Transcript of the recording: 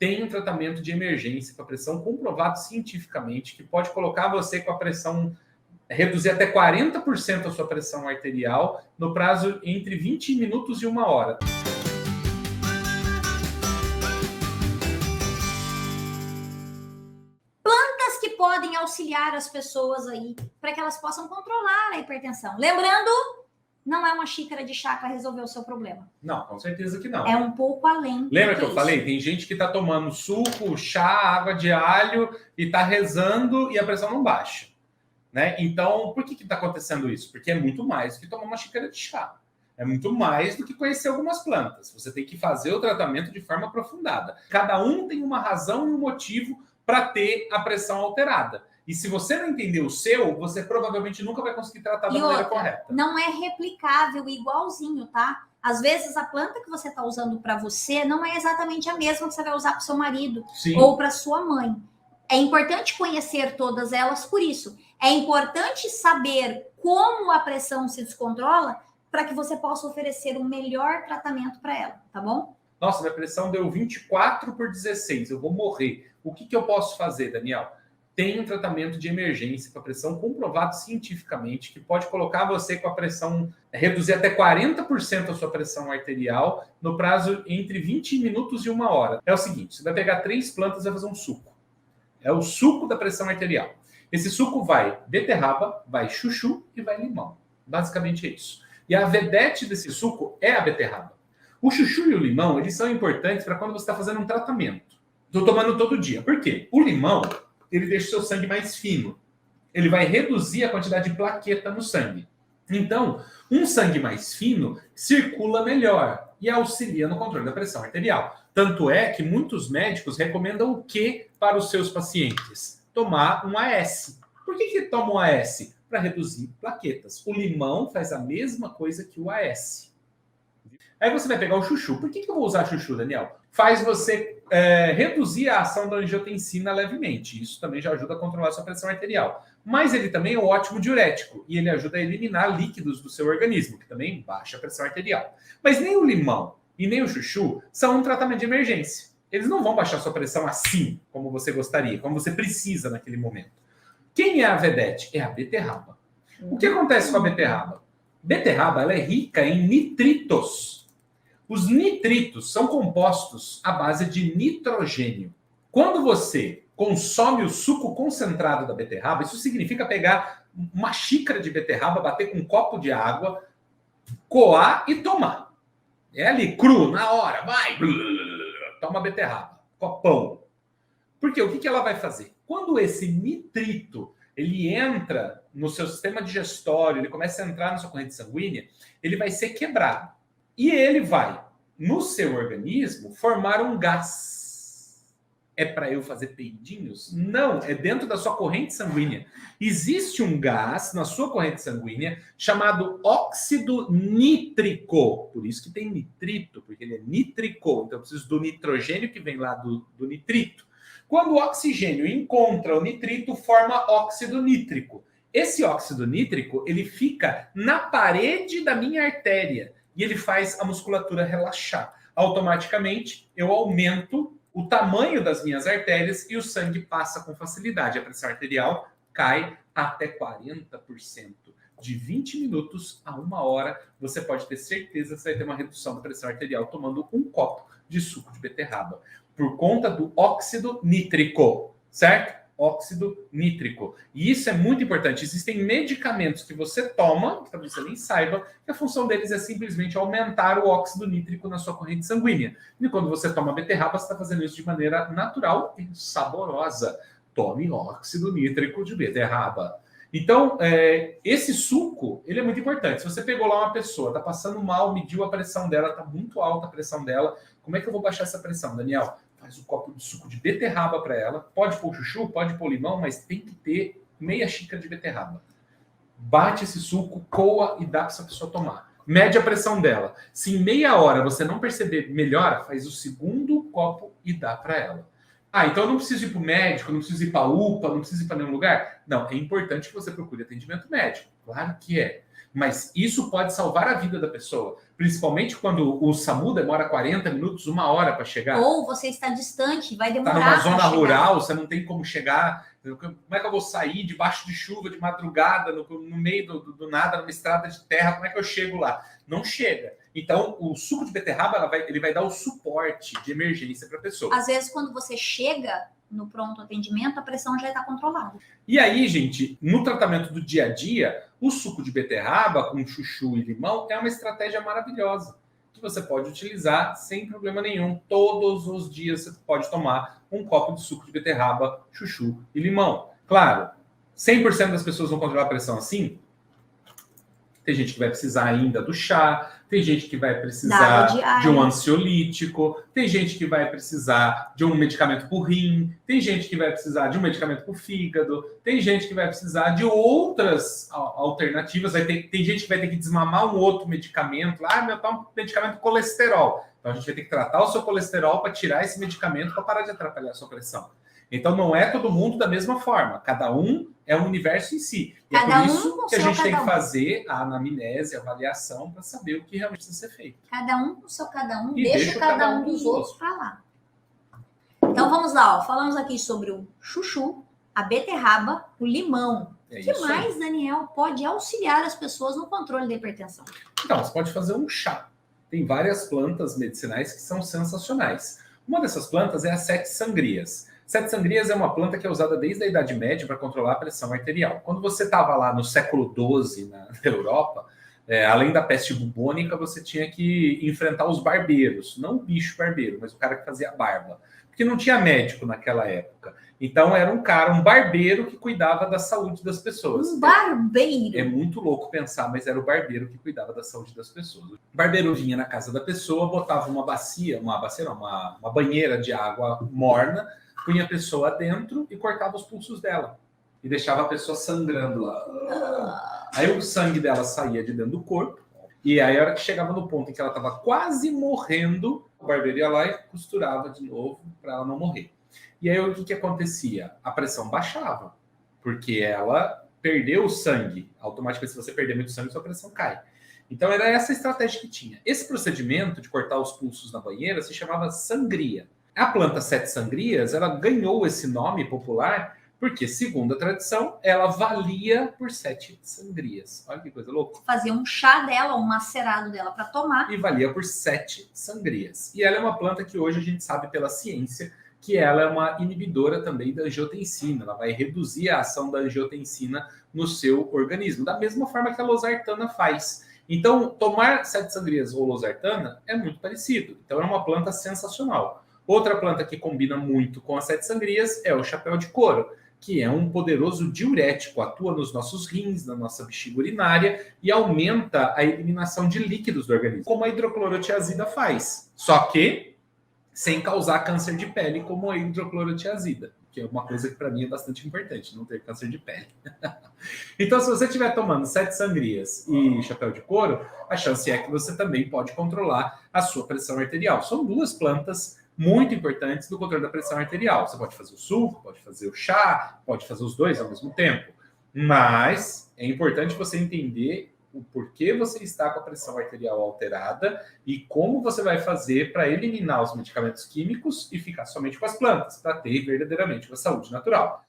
tem um tratamento de emergência para pressão comprovado cientificamente, que pode colocar você com a pressão, reduzir até 40% a sua pressão arterial no prazo entre 20 minutos e 1 hora. Plantas que podem auxiliar as pessoas aí para que elas possam controlar a hipertensão. Lembrando, não é uma xícara de chá para resolver o seu problema. Não, com certeza que não. É um pouco além. Lembra que eu falei? Tem gente que está tomando suco, chá, água de alho e está rezando e a pressão não baixa. Né? Então, por que está acontecendo isso? Porque é muito mais do que tomar uma xícara de chá. É muito mais do que conhecer algumas plantas. Você tem que fazer o tratamento de forma aprofundada. Cada um tem uma razão e um motivo para ter a pressão alterada. E se você não entender o seu, você provavelmente nunca vai conseguir tratar da maneira correta. Não é replicável igualzinho, tá? Às vezes a planta que você está usando para você não é exatamente a mesma que você vai usar para o seu marido. Sim. Ou para sua mãe. É importante conhecer todas elas por isso. É importante saber como a pressão se descontrola para que você possa oferecer o melhor tratamento para ela, tá bom? Nossa, minha pressão deu 24/16, eu vou morrer. O que eu posso fazer, Daniel? Tem um tratamento de emergência para pressão comprovado cientificamente, que pode colocar você com a pressão, reduzir até 40% a sua pressão arterial no prazo entre 20 minutos e 1 hora. É o seguinte, você vai pegar 3 plantas e vai fazer um suco. É o suco da pressão arterial. Esse suco vai beterraba, vai chuchu e vai limão. Basicamente é isso. E a vedete desse suco é a beterraba. O chuchu e o limão, eles são importantes para quando você está fazendo um tratamento. Estou tomando todo dia. Por quê? O limão, ele deixa o seu sangue mais fino. Ele vai reduzir a quantidade de plaqueta no sangue. Então, um sangue mais fino circula melhor e auxilia no controle da pressão arterial. Tanto é que muitos médicos recomendam o que para os seus pacientes? Tomar um AS. Por que toma um AS? Para reduzir plaquetas. O limão faz a mesma coisa que o AS. Aí você vai pegar o chuchu. Por que eu vou usar chuchu, Daniel? Faz você reduzir a ação da angiotensina levemente. Isso também já ajuda a controlar a sua pressão arterial. Mas ele também é um ótimo diurético. E ele ajuda a eliminar líquidos do seu organismo, que também baixa a pressão arterial. Mas nem o limão e nem o chuchu são um tratamento de emergência. Eles não vão baixar sua pressão assim, como você gostaria, como você precisa naquele momento. Quem é a vedete? É a beterraba. O que acontece com a beterraba? Beterraba, ela é rica em nitritos. Os nitritos são compostos à base de nitrogênio. Quando você consome o suco concentrado da beterraba, isso significa pegar uma xícara de beterraba, bater com um copo de água, coar e tomar. É ali, cru, na hora, vai, toma beterraba, copão. Porque o que ela vai fazer? Quando esse nitrito ele entra no seu sistema digestório, ele começa a entrar na sua corrente sanguínea, ele vai ser quebrado. E ele vai, no seu organismo, formar um gás. É para eu fazer peidinhos? Não, é dentro da sua corrente sanguínea. Existe um gás na sua corrente sanguínea chamado óxido nítrico. Por isso que tem nitrito, porque ele é nítrico. Então eu preciso do nitrogênio que vem lá do nitrito. Quando o oxigênio encontra o nitrito, forma óxido nítrico. Esse óxido nítrico, ele fica na parede da minha artéria e ele faz a musculatura relaxar. Automaticamente, eu aumento o tamanho das minhas artérias e o sangue passa com facilidade. A pressão arterial cai até 40%. De 20 minutos a 1 hora, você pode ter certeza que você vai ter uma redução da pressão arterial tomando um copo de suco de beterraba. Por conta do óxido nítrico, certo? Óxido nítrico. E isso é muito importante. Existem medicamentos que você toma, que talvez você nem saiba, que a função deles é simplesmente aumentar o óxido nítrico na sua corrente sanguínea. E quando você toma beterraba, você está fazendo isso de maneira natural e saborosa. Tome óxido nítrico de beterraba. Então, esse suco, ele é muito importante. Se você pegou lá uma pessoa, está passando mal, mediu a pressão dela, está muito alta a pressão dela, como é que eu vou baixar essa pressão, Daniel? Faz um copo de suco de beterraba para ela. Pode pôr chuchu, pode pôr limão, mas tem que ter meia xícara de beterraba. Bate esse suco, coa e dá para essa pessoa tomar. Mede a pressão dela. Se em meia hora você não perceber melhora, faz o segundo copo e dá para ela. Ah, então eu não preciso ir para o médico, não preciso ir para a UPA, não preciso ir para nenhum lugar? Não, é importante que você procure atendimento médico. Claro que é. Mas isso pode salvar a vida da pessoa. Principalmente quando o SAMU demora 40 minutos, 1 hora para chegar. Ou você está distante, vai demorar. Está numa zona rural, você não tem como chegar. Como é que eu vou sair debaixo de chuva, de madrugada, no meio do nada, numa estrada de terra? Como é que eu chego lá? Não chega. Então, o suco de beterraba ele vai dar o suporte de emergência para a pessoa. Às vezes, quando você chega no pronto atendimento, a pressão já está controlada. E aí, gente, no tratamento do dia a dia, o suco de beterraba com chuchu e limão é uma estratégia maravilhosa que você pode utilizar sem problema nenhum. Todos os dias você pode tomar um copo de suco de beterraba, chuchu e limão. Claro, 100% das pessoas vão controlar a pressão assim. Tem gente que vai precisar ainda do chá, tem gente que vai precisar de um ansiolítico, tem gente que vai precisar de um medicamento para o rim, tem gente que vai precisar de um medicamento para o fígado, tem gente que vai precisar de outras alternativas, tem gente que vai ter que desmamar um outro medicamento, meu tá um medicamento para colesterol. Então a gente vai ter que tratar o seu colesterol para tirar esse medicamento para parar de atrapalhar a sua pressão. Então não é todo mundo da mesma forma, cada um é um universo em si. E é por isso que a gente tem que fazer a anamnese, a avaliação, para saber o que realmente precisa ser feito. Cada um com o seu cada um, deixa cada um dos outros para lá. Então vamos lá, falamos aqui sobre o chuchu, a beterraba, o limão. O que mais, Daniel, pode auxiliar as pessoas no controle da hipertensão? Então, você pode fazer um chá. Tem várias plantas medicinais que são sensacionais. Uma dessas plantas é a sete sangrias. Sete sangrias é uma planta que é usada desde a Idade Média para controlar a pressão arterial. Quando você estava lá no século XII, na Europa, além da peste bubônica, você tinha que enfrentar os barbeiros. Não o bicho barbeiro, mas o cara que fazia barba. Porque não tinha médico naquela época. Então era um barbeiro que cuidava da saúde das pessoas. Um barbeiro? É muito louco pensar, mas era o barbeiro que cuidava da saúde das pessoas. O barbeiro vinha na casa da pessoa, botava uma banheira de água morna, punha a pessoa dentro e cortava os pulsos dela. E deixava a pessoa sangrando lá. Aí o sangue dela saía de dentro do corpo. E aí, a hora que chegava no ponto em que ela estava quase morrendo, o barbeiro ia lá e costurava de novo para ela não morrer. E aí, o que acontecia? A pressão baixava. Porque ela perdeu o sangue. Automaticamente, se você perder muito sangue, sua pressão cai. Então, era essa a estratégia que tinha. Esse procedimento de cortar os pulsos na banheira se chamava sangria. A planta sete sangrias, ela ganhou esse nome popular porque, segundo a tradição, ela valia por 7 sangrias. Olha que coisa louca. Fazia um chá dela, um macerado dela para tomar. E valia por 7 sangrias. E ela é uma planta que hoje a gente sabe pela ciência que ela é uma inibidora também da angiotensina. Ela vai reduzir a ação da angiotensina no seu organismo, da mesma forma que a losartana faz. Então, tomar 7 sangrias ou losartana é muito parecido. Então, é uma planta sensacional. Outra planta que combina muito com as 7 sangrias é o chapéu de couro, que é um poderoso diurético, atua nos nossos rins, na nossa bexiga urinária e aumenta a eliminação de líquidos do organismo, como a hidroclorotiazida faz. Só que sem causar câncer de pele, como a hidroclorotiazida, que é uma coisa que para mim é bastante importante, não ter câncer de pele. Então, se você estiver tomando 7 sangrias e chapéu de couro, a chance é que você também pode controlar a sua pressão arterial. São 2 plantas muito importantes no controle da pressão arterial. Você pode fazer o suco, pode fazer o chá, pode fazer os 2 ao mesmo tempo. Mas é importante você entender o porquê você está com a pressão arterial alterada e como você vai fazer para eliminar os medicamentos químicos e ficar somente com as plantas, para ter verdadeiramente uma saúde natural.